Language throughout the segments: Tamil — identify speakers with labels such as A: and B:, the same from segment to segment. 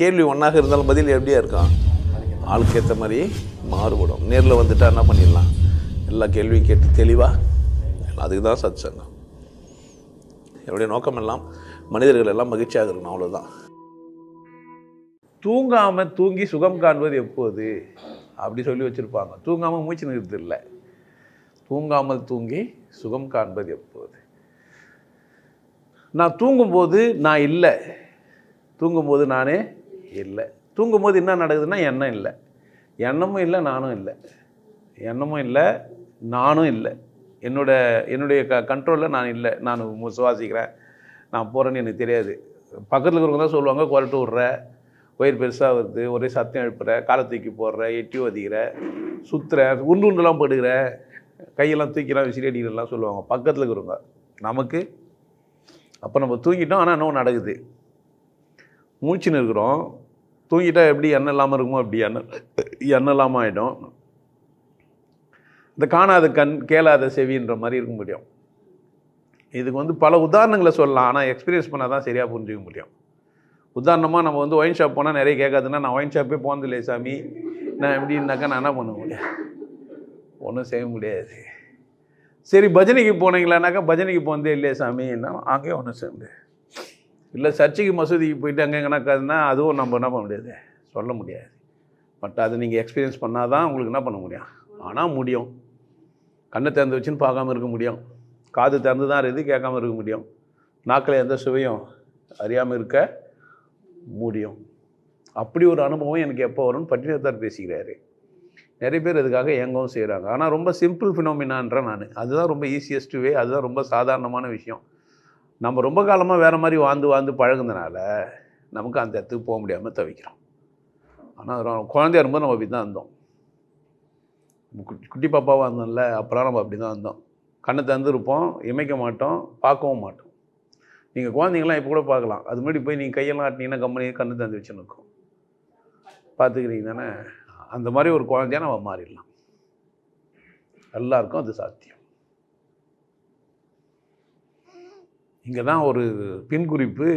A: கேள்வி ஒன்றாக இருந்தாலும் பதில் எப்படியா இருக்கும்? ஆளுக்கு ஏற்ற மாதிரி மாறுபடும். நேரில் வந்துட்டா என்ன பண்ணிடலாம்? எல்லா கேள்வியும் கேட்டு தெளிவாக, அதுக்கு தான் சத் சங்கம். என்னுடைய நோக்கம் எல்லாம் மனிதர்கள் எல்லாம் மகிழ்ச்சியாக இருக்கணும், அவ்வளோதான். தூங்காமல் தூங்கி சுகம் காண்பது எப்போது அப்படி சொல்லி வச்சுருப்பாங்க. தூங்காமல் மூச்சு நிறுத்து இல்லை, தூங்காமல் தூங்கி சுகம் காண்பது எப்போது. நான் தூங்கும்போது நான் இல்லை, தூங்கும்போது நானே இல்லை. தூங்கும்போது என்ன நடக்குதுன்னா எண்ணம் இல்லை, எண்ணமும் இல்லை, நானும் இல்லை. எண்ணமும் இல்லை, நானும் இல்லை. என்னுடைய கண்ட்ரோலில் நான் இல்லை. நான் சுவாசிக்கிறேன், நான் போகிறேன்னு எனக்கு தெரியாது. பக்கத்தில் இருக்கிறவங்க தான் சொல்லுவாங்க, குரட்டு விட்ற, வயிறு பெருசாக வருது, ஒரே சத்தம் எழுப்புற, காலை தூக்கி போடுற, எட்டி வதிக்கிற, சுற்றுற, உண்டுலாம் போடுகிற, கையெல்லாம் தூக்கிலாம் விசிறி அடிக்கிறலாம் சொல்லுவாங்க பக்கத்தில் இருக்கிறவங்க. நமக்கு அப்போ நம்ம தூங்கிட்டோம், ஆனால் இன்னும் நடக்குது. மூச்சுன்னு இருக்கிறோம். தூங்கிட்டால் எப்படி எண்ணெய் இல்லாமல் இருக்குமோ அப்படி எண்ணெய் இல்லாமல் ஆகிடும். இந்த காணாத கண் கேளாத செவின்ற மாதிரி இருக்க முடியும். இதுக்கு பல உதாரணங்களை சொல்லலாம், ஆனால் எக்ஸ்பீரியன்ஸ் பண்ணால் தான் சரியாக புரிஞ்சிக்க முடியும். உதாரணமாக நம்ம ஒயின் ஷாப் போனால் நிறைய கேட்காதுன்னா, நான் ஒயின் ஷாப்பே போனதில்லை சாமி, நான் எப்படின்னாக்கா நான் என்ன பண்ண முடியும்? ஒன்றும் செய்ய முடியாது. சரி, பஜனைக்கு போனீங்களானாக்கா, பஜனைக்கு போனதே இல்லையே சாமின்னா அங்கேயே ஒன்றும் செய்ய முடியாது. இல்லை சர்ச்சைக்கு மசூதிக்கு போயிட்டு அங்கே எங்கன்னாக்காதுன்னா அதுவும் நம்ம என்ன பண்ண முடியாது, சொல்ல முடியாது. பட் அதை நீங்கள் எக்ஸ்பீரியன்ஸ் பண்ணால் தான் உங்களுக்கு என்ன பண்ண முடியும். ஆனால் முடியும். கண்ணை திறந்து வச்சுன்னு பார்க்காம இருக்க முடியும், காது திறந்து தான் இருக்குது கேட்காம இருக்க முடியும், நாக்கில் எந்த சுவையும் அறியாமல் இருக்க முடியும். அப்படி ஒரு அனுபவம் எனக்கு எப்போ வரும்னு பட்டினத்தார் பேசிக்கிறாரு. நிறைய பேர் அதுக்காக இயங்கவும் செய்கிறாங்க. ஆனால் ரொம்ப சிம்பிள் ஃபினோமினான்ற நான், அதுதான் ரொம்ப ஈஸியஸ்ட் வே, அதுதான் ரொம்ப சாதாரணமான விஷயம். நம்ம ரொம்ப காலமாக வேறு மாதிரி வாழ்ந்து பழகுனதுனால நமக்கு அந்த இடத்துக்கு போக முடியாமல் தவிக்கிறோம். ஆனால் குழந்தையா இருக்கும்போது நம்ம அப்படி தான் இருந்தோம். குட்டி பாப்பாவாக இருந்தோம்ல, அப்போலாம் நம்ம அப்படி தான் இருந்தோம். கண்ணை திறந்துருப்போம், இமைக்க மாட்டோம், பார்க்கவும் மாட்டோம். நீங்கள் குழந்தைங்களாம் இப்போ கூட பார்க்கலாம், அது முன்னாடி போய் நீங்கள் கையெல்லாம் ஆட்டினீங்கன்னா கம்பெனியை கண்ணு திறந்து வச்சுன்னு இருக்கும், பார்த்துக்கிறீங்க தானே? அந்த மாதிரி ஒரு குழந்தையாக நம்ம மாறிடலாம். எல்லாருக்கும் அது சாத்தியம். இங்கே தான் ஒரு பின்குறிப்பு,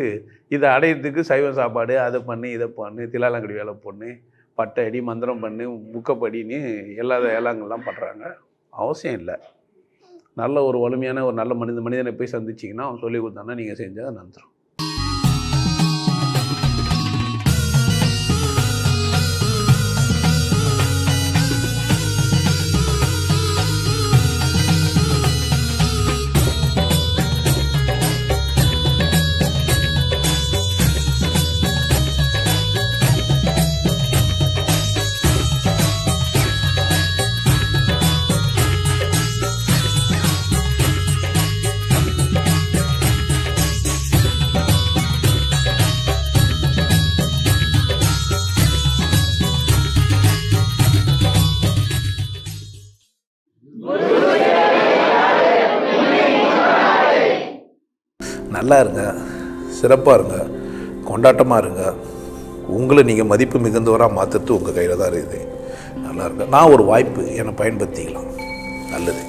A: இதை அடையிறதுக்கு சைவ சாப்பாடு, அதை பண்ணு இதை பண்ணு, திலாலங்கடி வேலை பொண்ணு, பட்டை அடி, மந்திரம் பண்ணு, புக்கப்படின்னு எல்லா ஏலாங்கள்லாம் பண்ணுறாங்க. அவசியம் இல்லை. நல்ல ஒரு வலிமையான ஒரு நல்ல மனிதனை போய் சந்திச்சிங்கன்னா அவன் சொல்லி கொடுத்தானா நீங்கள் செஞ்சால் நந்துடும். நல்லா இருங்க, சிறப்பாக இருங்க, கொண்டாட்டமாக இருங்க. உங்களை நீங்கள் மதிப்பு மிகுந்தவராக மாற்றுறது உங்கள் கையில் தான் இருக்குது. நல்லா இருங்க. நான் ஒரு வாய்ப்பு, என்னை பயன்படுத்திக்கலாம். நல்லது.